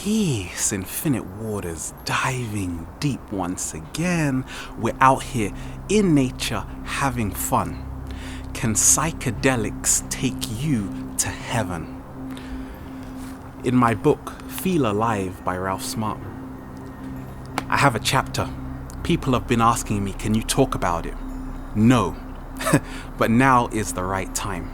Peace, infinite waters, diving deep once again. We're out here in nature having fun. Can psychedelics take you to heaven? In my book, Feel Alive by Ralph Smart, I have a chapter. People have been asking me, can you talk about it? No, but now is the right time.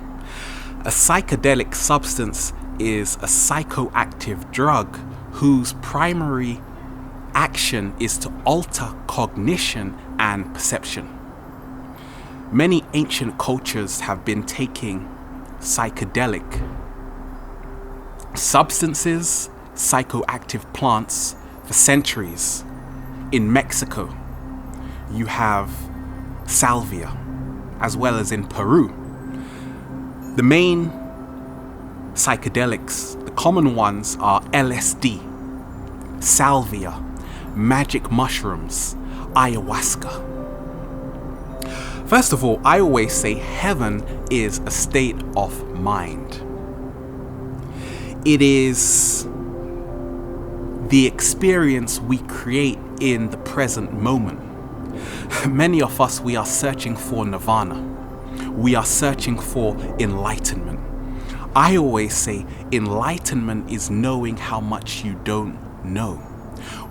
A psychedelic substance is a psychoactive drug whose primary action is to alter cognition and perception. Many ancient cultures have been taking psychedelic substances, psychoactive plants for centuries. In Mexico, you have salvia, as well as in Peru. The main psychedelics, the common ones, are LSD, salvia, magic mushrooms, ayahuasca. First of all, I always say heaven is a state of mind. It is the experience we create in the present moment. Many of us, we are searching for nirvana. We are searching for enlightenment. I always say enlightenment is knowing how much you don't know.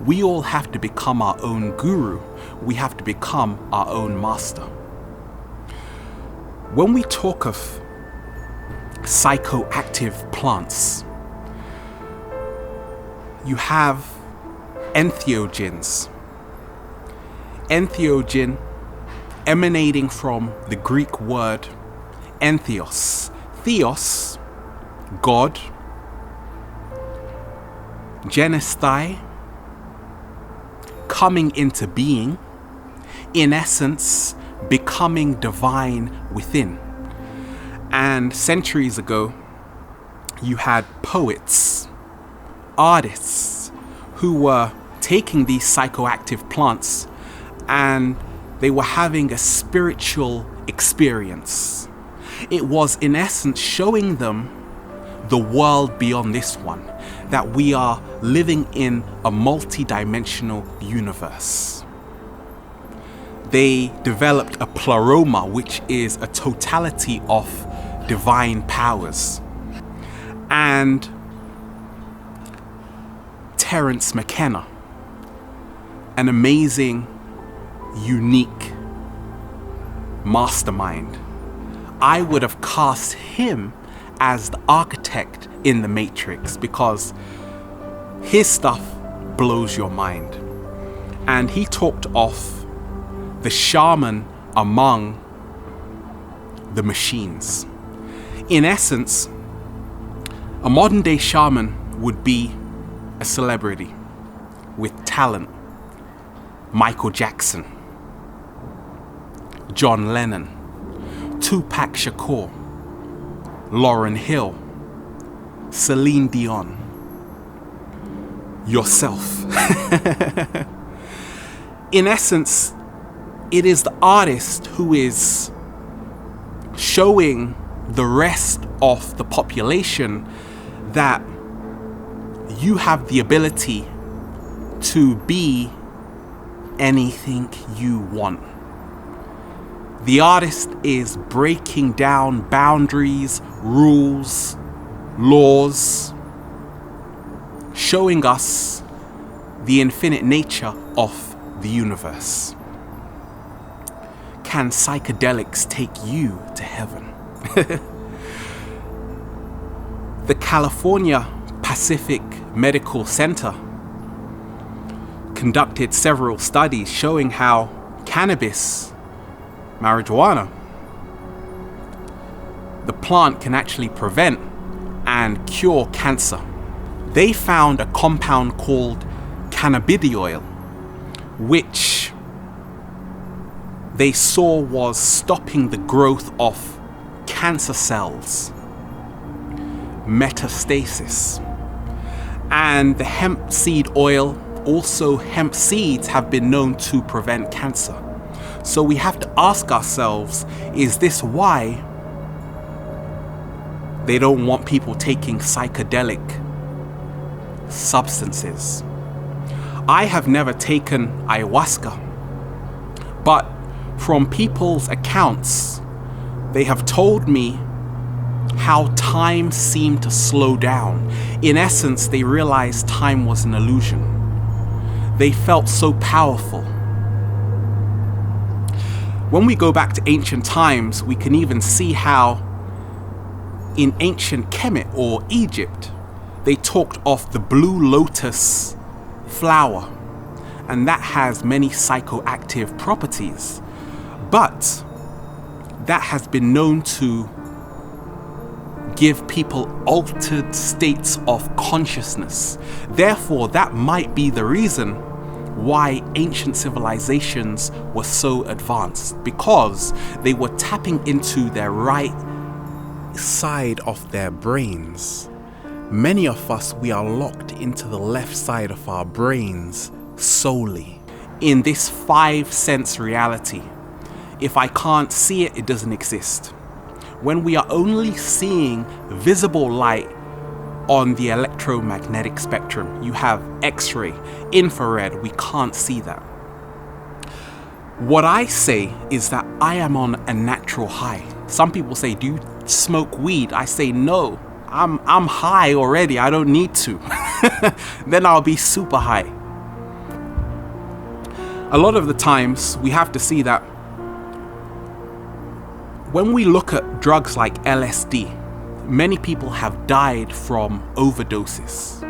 We all have to become our own guru. We have to become our own master. When we talk of psychoactive plants, you have entheogens. Entheogen emanating from the Greek word entheos. Theos, God. Genesthai, coming into being. In essence, becoming divine within. And centuries ago, you had poets, artists, who were taking these psychoactive plants and they were having a spiritual experience. It was in essence showing them the world beyond this one, that we are living in a multi-dimensional universe. They developed a pleroma, which is a totality of divine powers. And Terence McKenna, an amazing, unique mastermind. I would have cast him as the architect in the Matrix because his stuff blows your mind. And he talked of the shaman among the machines. In essence, a modern day shaman would be a celebrity with talent. Michael Jackson, John Lennon, Tupac Shakur, Lauryn Hill, Celine Dion, yourself. In essence, it is the artist who is showing the rest of the population that you have the ability to be anything you want. The artist is breaking down boundaries, rules, laws, showing us the infinite nature of the universe. Can psychedelics take you to heaven? The California Pacific Medical Center conducted several studies showing how cannabis, marijuana, the plant can actually prevent and cure cancer. They found a compound called cannabidiol, which they saw was stopping the growth of cancer cells, metastasis. And the hemp seed oil, also hemp seeds, have been known to prevent cancer. So we have to ask ourselves, is this why they don't want people taking psychedelic substances. I have never taken ayahuasca, but from people's accounts, they have told me how time seemed to slow down. In essence, they realized time was an illusion. They felt so powerful. When we go back to ancient times, we can even see how in ancient Kemet or Egypt, they talked of the blue lotus flower, and that has many psychoactive properties. But that has been known to give people altered states of consciousness. Therefore, that might be the reason why ancient civilizations were so advanced, because they were tapping into their right side of their brains. Many of us, we are locked into the left side of our brains solely in this 5-sense reality. If I can't see it, it doesn't exist. When we are only seeing visible light on the electromagnetic spectrum, you have X-ray, infrared, we can't see that. What I say is that I am on a natural high. Some people say, do you smoke weed? I say, no, I'm high already, I don't need to. Then I'll be super high. A lot of the times we have to see that when we look at drugs like LSD, many people have died from overdoses.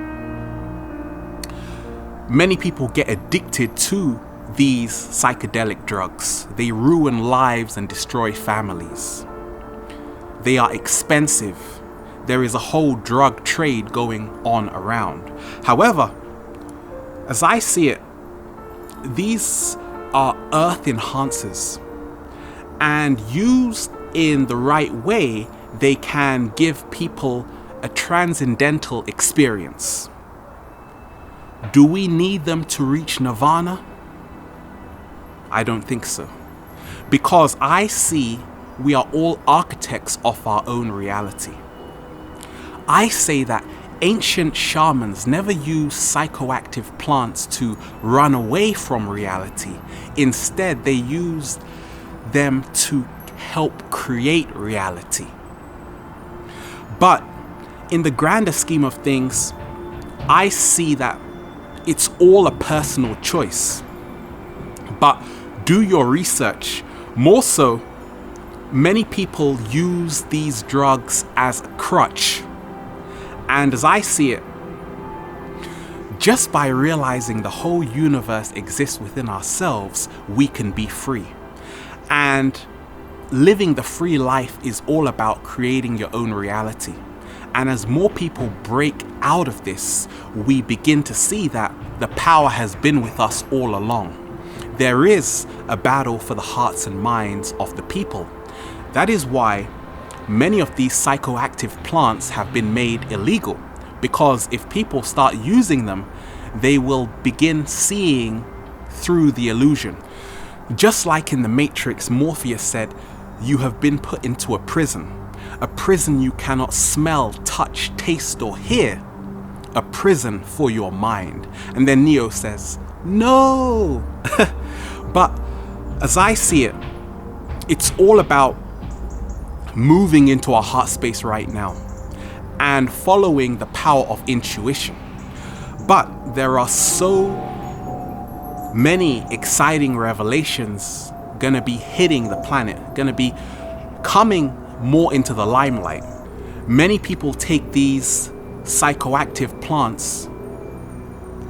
Many people get addicted to these psychedelic drugs. They ruin lives and destroy families. They are expensive. There is a whole drug trade going on around. However, as I see it, these are earth enhancers, and used in the right way, they can give people a transcendental experience. Do we need them to reach nirvana? I don't think so. Because I see we are all architects of our own reality. I say that ancient shamans never used psychoactive plants to run away from reality. Instead, they used them to help create reality. But in the grander scheme of things, I see that it's all a personal choice. But do your research. More so, many people use these drugs as a crutch. And as I see it, just by realizing the whole universe exists within ourselves, we can be free. And living the free life is all about creating your own reality. And as more people break out of this, we begin to see that the power has been with us all along. There is a battle for the hearts and minds of the people. That is why many of these psychoactive plants have been made illegal, because if people start using them, they will begin seeing through the illusion. Just like in the Matrix, Morpheus said, you have been put into a prison you cannot smell, touch, taste, or hear, a prison for your mind. And then Neo says, no. But as I see it, it's all about moving into our heart space right now and following the power of intuition. But there are so many exciting revelations gonna be hitting the planet, gonna be coming more into the limelight. Many people take these psychoactive plants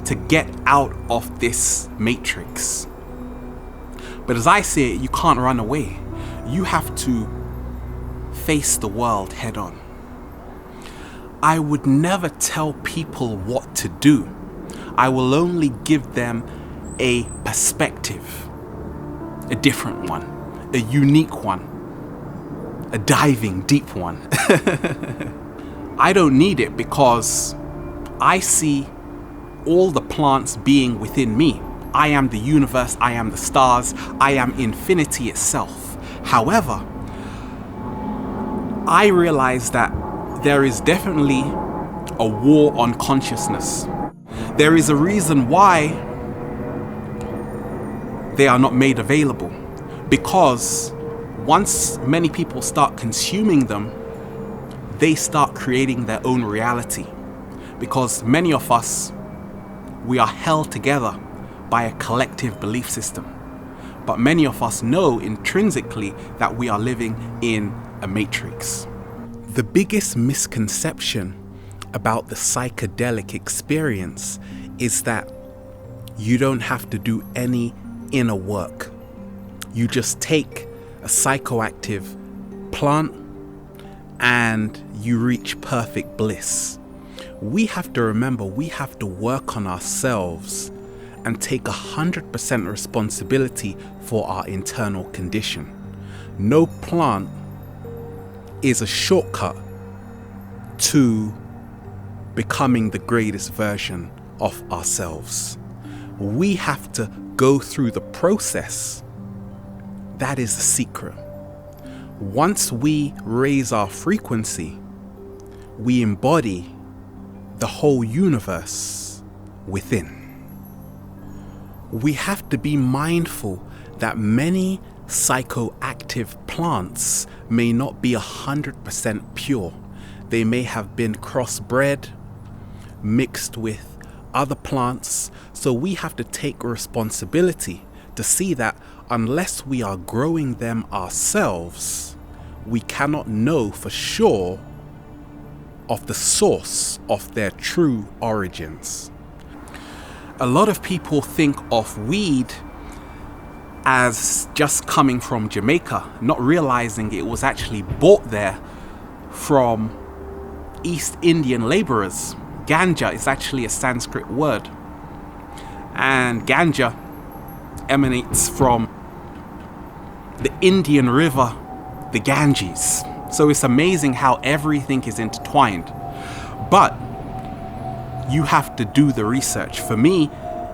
to get out of this matrix. But as I see it, you can't run away. You have to face the world head on. I would never tell people what to do. I will only give them a perspective, a different one, a unique one, a diving deep one. I don't need it because I see all the plants being within me. I am the universe, I am the stars, I am infinity itself. However, I realize that there is definitely a war on consciousness. There is a reason why they are not made available, because once many people start consuming them, they start creating their own reality. Because many of us, we are held together by a collective belief system. But many of us know intrinsically that we are living in a matrix. The biggest misconception about the psychedelic experience is that you don't have to do any inner work. You just take a psychoactive plant and you reach perfect bliss. We have to remember we have to work on ourselves and take 100% responsibility for our internal condition. No plant is a shortcut to becoming the greatest version of ourselves. We have to go through the process. That is the secret. Once we raise our frequency, we embody the whole universe within. We have to be mindful that many psychoactive plants may not be 100% pure. They may have been crossbred, mixed with other plants. So we have to take responsibility to see that unless we are growing them ourselves, we cannot know for sure of the source of their true origins. A lot of people think of weed as just coming from Jamaica, not realizing it was actually bought there from East Indian laborers. Ganja is actually a Sanskrit word, and ganja emanates from the Indian river, the Ganges. So it's amazing how everything is intertwined. But you have to do the research. For me,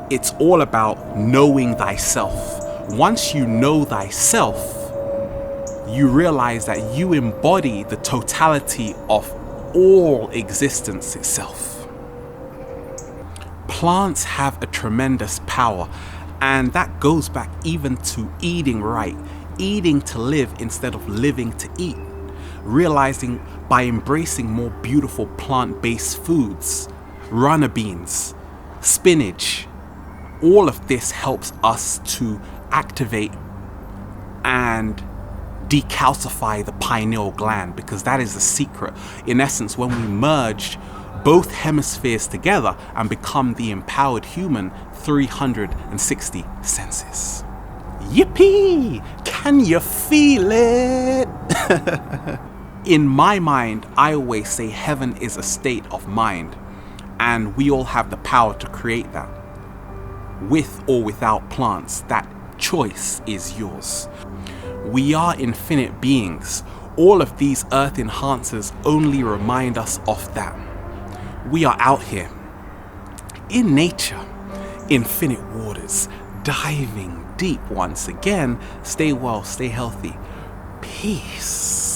it's all about knowing thyself. Once you know thyself, you realize that you embody the totality of all existence itself. Plants have a tremendous power, and that goes back even to eating right, eating to live instead of living to eat. Realizing by embracing more beautiful plant-based foods, runner beans, spinach, all of this helps us to activate and decalcify the pineal gland, because that is the secret. In essence, when we merge both hemispheres together and become the empowered human 360 senses. Yippee! Can you feel it? In my mind, I always say heaven is a state of mind, and we all have the power to create that. With or without plants, that choice is yours. We are infinite beings. All of these earth enhancers only remind us of that. We are out here, in nature, infinite waters, diving deep once again. Stay well, stay healthy. Peace.